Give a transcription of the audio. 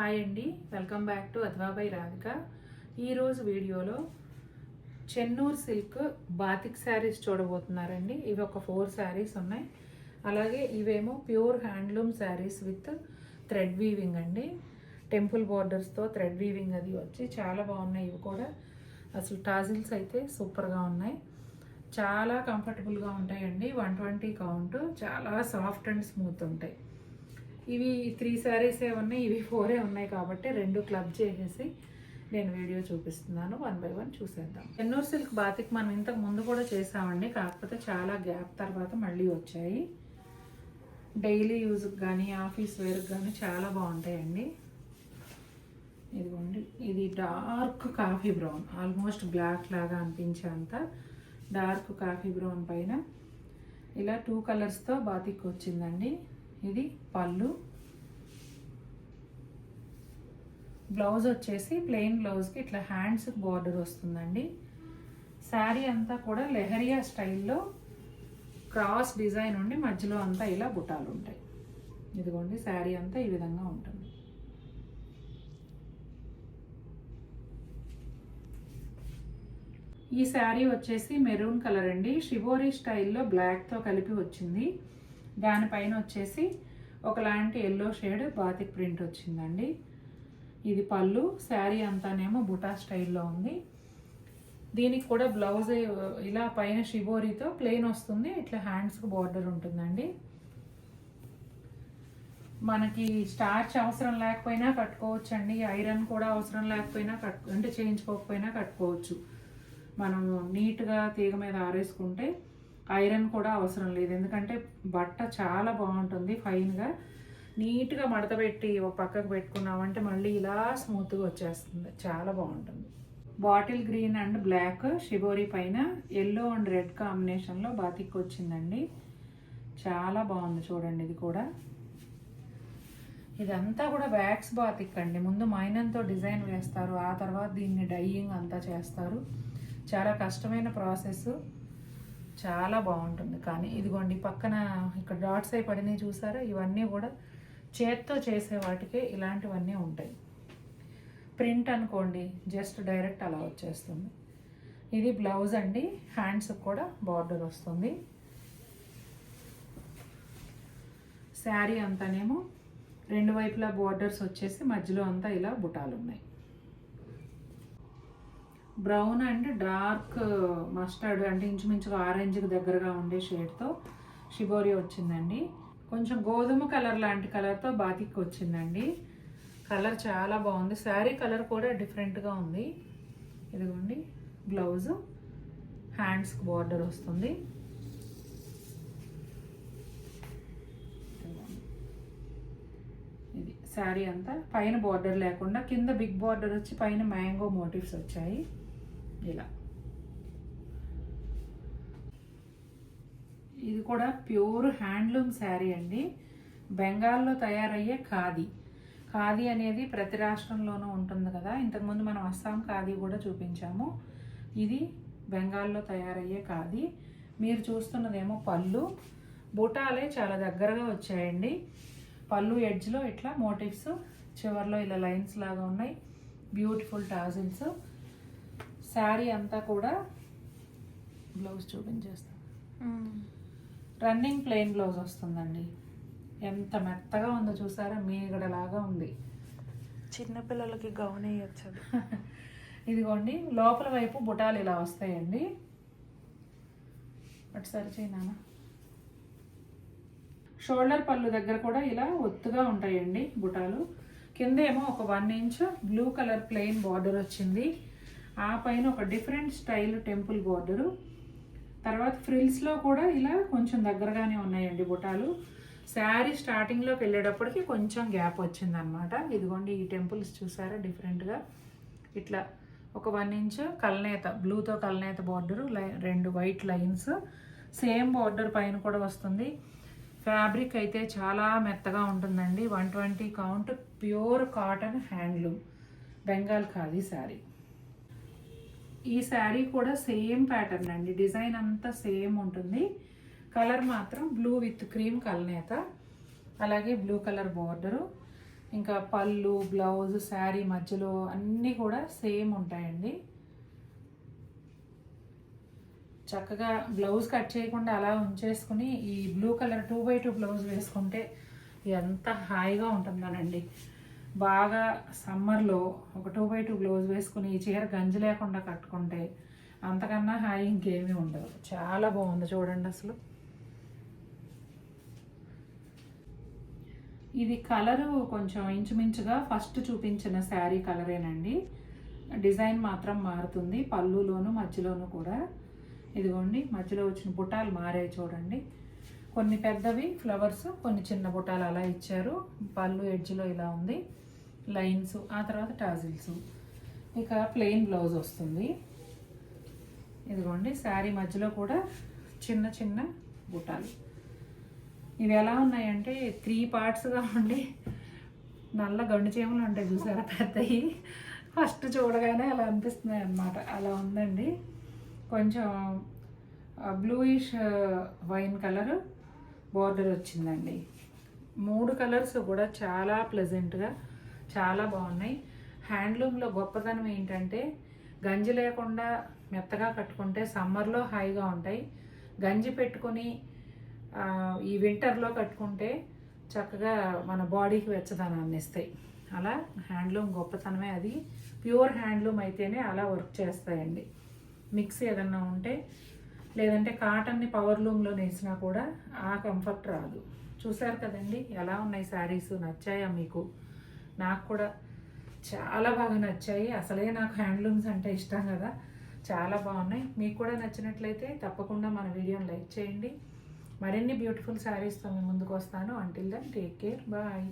Hi అండి, welcome back to అథవా by Radhika. ఈరోజు వీడియోలో చెన్నూరు సిల్క్ బాతిక్ శారీస్ చూడబోతున్నారండి. ఇవి ఒక 4 శారీస్ ఉన్నాయి. అలాగే ఇవేమో pure handloom saris with thread weaving అండి. టెంపుల్ బార్డర్స్తో థ్రెడ్ వీవింగ్ అది వచ్చి చాలా బాగున్నాయి. ఇవి కూడా అసలు టాజిల్స్ అయితే సూపర్గా ఉన్నాయి. చాలా కంఫర్టబుల్గా ఉంటాయండి. 120 కౌంట్, చాలా సాఫ్ట్ అండ్ స్మూత్ ఉంటాయి. ఇవి 3 శారీసే ఉన్నాయి, ఇవి 4 ఉన్నాయి కాబట్టి 2 క్లబ్ చేసేసి నేను వీడియో చూపిస్తున్నాను. 1 బై 1 చూసేద్దాం. చెన్నూరు సిల్క్ బాతిక్ మనం ఇంతకు ముందు కూడా చేసామండి, కాకపోతే చాలా గ్యాప్ తర్వాత మళ్ళీ వచ్చాయి. డైలీ యూజ్కి కానీ ఆఫీస్ వేర్కి కానీ చాలా బాగుంటాయండి. ఇదిగోండి, ఇది dark coffee brown, almost black లాగా అనిపించేంత డార్క్ కాఫీ బ్రౌన్ పైన ఇలా 2 కలర్స్తో బాతిక్ వచ్చిందండి. ఇది పళ్ళు. బ్లౌజ్ వచ్చేసి ప్లెయిన్ బ్లౌజ్కి ఇట్లా హ్యాండ్స్ బార్డర్ వస్తుందండి. శారీ అంతా కూడా లెహరియా స్టైల్లో క్రాస్ డిజైన్ ఉండి మధ్యలో అంతా ఇలా బుటాలు ఉంటాయి. ఇదిగోండి, శారీ అంతా ఈ విధంగా ఉంటుంది. ఈ శారీ వచ్చేసి మెరూన్ కలర్ అండి. షిబోరి స్టైల్లో బ్లాక్తో కలిపి వచ్చింది. దానిపైన వచ్చేసి ఒకలాంటి ఎల్లో షేడ్ బాతిక్ ప్రింట్ వచ్చిందండి. ఇది పళ్ళు. శారీ అంతానేమో బుటా స్టైల్లో ఉంది. దీనికి కూడా బ్లౌజ్ ఇలా పైన షిబోరితో ప్లెయిన్ వస్తుంది, ఇట్లా హ్యాండ్స్కి బార్డర్ ఉంటుందండి. మనకి స్టార్చ్ అవసరం లేకపోయినా కట్టుకోవచ్చు అండి. ఐరన్ కూడా అవసరం లేకపోయినా అంటే చేయించుకోకపోయినా కట్టుకోవచ్చు. మనం నీట్గా తీగ మీద ఆరేసుకుంటే ఐరన్ కూడా అవసరం లేదు, ఎందుకంటే బట్ట చాలా బాగుంటుంది. ఫైన్గా నీట్గా మడత పెట్టి ఒక పక్కకు పెట్టుకున్నామంటే మళ్ళీ ఇలా స్మూత్గా వచ్చేస్తుంది, చాలా బాగుంటుంది. బాటిల్ గ్రీన్ అండ్ బ్లాక్ షిబోరి పైన ఎల్లో అండ్ రెడ్ కాంబినేషన్లో బాతిక్ వచ్చిందండి. చాలా బాగుంది చూడండి. ఇది కూడా, ఇదంతా కూడా వ్యాక్స్ బాతిక్ అండి. ముందు మైనంతో డిజైన్ వేస్తారు, ఆ తర్వాత దీన్ని డైయింగ్ అంతా చేస్తారు. చాలా కష్టమైన ప్రాసెస్, చాలా బాగుంటుంది. కానీ ఇదిగోండి, పక్కన ఇక్కడ డాట్స్ అయి పడినాయి చూసారా, ఇవన్నీ కూడా చేత్తో చేసే వాటికే ఇలాంటివన్నీ ఉంటాయి. ప్రింట్ అనుకోండి, జస్ట్ డైరెక్ట్ అలా వచ్చేస్తుంది. ఇది బ్లౌజ్ అండి. హ్యాండ్స్కి కూడా బార్డర్ వస్తుంది. శారీ అంతానేమో 2 వైపులా బార్డర్స్ వచ్చేసి మధ్యలో అంతా ఇలా బుటాలు ఉన్నాయి. బ్రౌన్ అండ్ డార్క్ మస్టర్డ్ అంటే ఇంచుమించుగా ఆరెంజ్కి దగ్గరగా ఉండే షేడ్తో షిబోరి వచ్చిందండి. కొంచెం గోధుమ కలర్ లాంటి కలర్తో బాతిక్ వచ్చిందండి. కలర్ చాలా బాగుంది. శారీ కలర్ కూడా డిఫరెంట్గా ఉంది. ఇదిగోండి, బ్లౌజు, హ్యాండ్స్కి బార్డర్ వస్తుంది. ఇది శారీ అంతా పైన బార్డర్ లేకుండా కింద బిగ్ బార్డర్ వచ్చి పైన మ్యాంగో మోటివ్స్ వచ్చాయి ఇలా. ఇది కూడా ప్యూర్ హ్యాండ్లూమ్ శారీ అండి. బెంగాల్లో తయారయ్యే ఖాదీ. ఖాదీ అనేది ప్రతి రాష్ట్రంలోనూ ఉంటుంది కదా. ఇంతకుముందు మనం అస్సాం ఖాదీ కూడా చూపించాము. ఇది బెంగాల్లో తయారయ్యే ఖాదీ. మీరు చూస్తున్నదేమో పళ్ళు. బుటాలే చాలా దగ్గరగా వచ్చాయండి. పళ్ళు ఎడ్జ్లో ఇట్లా మోటివ్స్, చివర్లో ఇలా లైన్స్ లాగా ఉన్నాయి. Beautiful tassels. శారీ అంతా కూడా బ్లౌజ్ చూపించేస్తాం. రన్నింగ్ ప్లెయిన్ బ్లౌజ్ వస్తుందండి. ఎంత మెత్తగా ఉందో చూసారా, మీగడలాగా ఉంది. చిన్నపిల్లలకి గౌన్ వేయచ్చు. ఇదిగోండి, లోపల వైపు బుటాలు ఇలా వస్తాయండి. అటు సరిచేనా. షోల్డర్ పళ్ళు దగ్గర కూడా ఇలా ఒత్తుగా ఉంటాయండి బుటాలు. కింద ఏమో ఒక 1 inch blue colour plain border వచ్చింది. ఆ పైన ఒక డిఫరెంట్ స్టైల్ టెంపుల్ బార్డరు. తర్వాత ఫ్రిల్స్లో కూడా ఇలా కొంచెం దగ్గరగానే ఉన్నాయండి బుటాలు. శారీ స్టార్టింగ్లోకి వెళ్ళేటప్పటికి కొంచెం గ్యాప్ వచ్చిందనమాట. ఇదిగోండి, ఈ టెంపుల్స్ చూసారా డిఫరెంట్గా. ఇట్లా ఒక 1 ఇంచ్ కల్నేత, బ్లూతో కల్నేత border, 2 white lines. Same border పైన కూడా వస్తుంది. ఫ్యాబ్రిక్ అయితే చాలా మెత్తగా ఉంటుందండి. 120 count, pure cotton handloom Bengal khadi sari. ఈ శారీ కూడా సేమ్ ప్యాటర్న్ అండి. డిజైన్ అంతా సేమ్ ఉంటుంది. కలర్ మాత్రం బ్లూ విత్ క్రీమ్ కల్నేత, అలాగే బ్లూ కలర్ బార్డరు. ఇంకా పళ్ళు, బ్లౌజ్, శారీ మధ్యలో అన్నీ కూడా సేమ్ ఉంటాయండి. చక్కగా బ్లౌజ్ కట్ చేయకుండా అలా ఉంచేసుకుని ఈ బ్లూ కలర్ 2x2 బ్లౌజ్ వేసుకుంటే ఎంత హాయిగా ఉంటుందోనండి. బాగా సమ్మర్లో ఒక 2x2 బ్లౌజ్ వేసుకుని ఈ చీర గంజి లేకుండా కట్టుకుంటే అంతకన్నా హాయి ఇంకేమీ ఉండదు. చాలా బాగుంది చూడండి అసలు. ఇది కలరు కొంచెం ఇంచుమించుగా ఫస్ట్ చూపించిన శారీ కలరేనండి. డిజైన్ మాత్రం మారుతుంది పళ్ళులోను మధ్యలోను కూడా. ఇదిగోండి మధ్యలో వచ్చిన బుటాలు మారాయి చూడండి. కొన్ని పెద్దవి ఫ్లవర్స్, కొన్ని చిన్న బుటాలు అలా ఇచ్చారు. పళ్ళు ఎడ్జ్లో ఇలా ఉంది, లైన్స్, ఆ తర్వాత టాజిల్స్. ఇక ప్లెయిన్ బ్లౌజ్ వస్తుంది. ఇదిగోండి శారీ మధ్యలో కూడా చిన్న చిన్న బుటాలు. ఇవి ఎలా ఉన్నాయంటే 3 పార్ట్స్గా ఉండి నల్ల గండు చీమలు ఉంటాయి చూసారా పెద్దవి, ఫస్ట్ చూడగానే అలా అనిపిస్తున్నాయి అన్నమాట. అలా ఉందండి. కొంచెం బ్లూయిష్ వైన్ కలర్ బార్డర్ వచ్చిందండి. 3 కలర్స్ కూడా చాలా ప్లెజెంట్గా చాలా బాగున్నాయి. హ్యాండ్లూమ్లో గొప్పతనం ఏంటంటే గంజి లేకుండా మెత్తగా కట్టుకుంటే సమ్మర్లో హాయిగా ఉంటాయి. గంజి పెట్టుకొని ఈ వింటర్లో కట్టుకుంటే చక్కగా మన బాడీకి వెచ్చదనాన్ని ఇస్తాయి. అలా హ్యాండ్లూమ్ గొప్పతనమే అది. ప్యూర్ హ్యాండ్లూమ్ అయితేనే అలా వర్క్ చేస్తాయండి. మిక్స్ ఏదన్నా ఉంటే, లేదంటే కాటన్ని పవర్ లూమ్లో నేసినా కూడా ఆ కంఫర్ట్ రాదు. చూసారు కదండి ఎలా ఉన్నాయి శారీస్. నచ్చాయా మీకు? నాకు కూడా చాలా బాగా నచ్చాయి. అసలే నాకు హ్యాండ్లూమ్స్ అంటే ఇష్టం కదా, చాలా బాగున్నాయి. మీకు కూడా నచ్చినట్లయితే తప్పకుండా మన వీడియోని లైక్ చేయండి. మరిన్ని బ్యూటిఫుల్ శారీస్తో మీ ముందుకు వస్తాను. Until then take care, bye.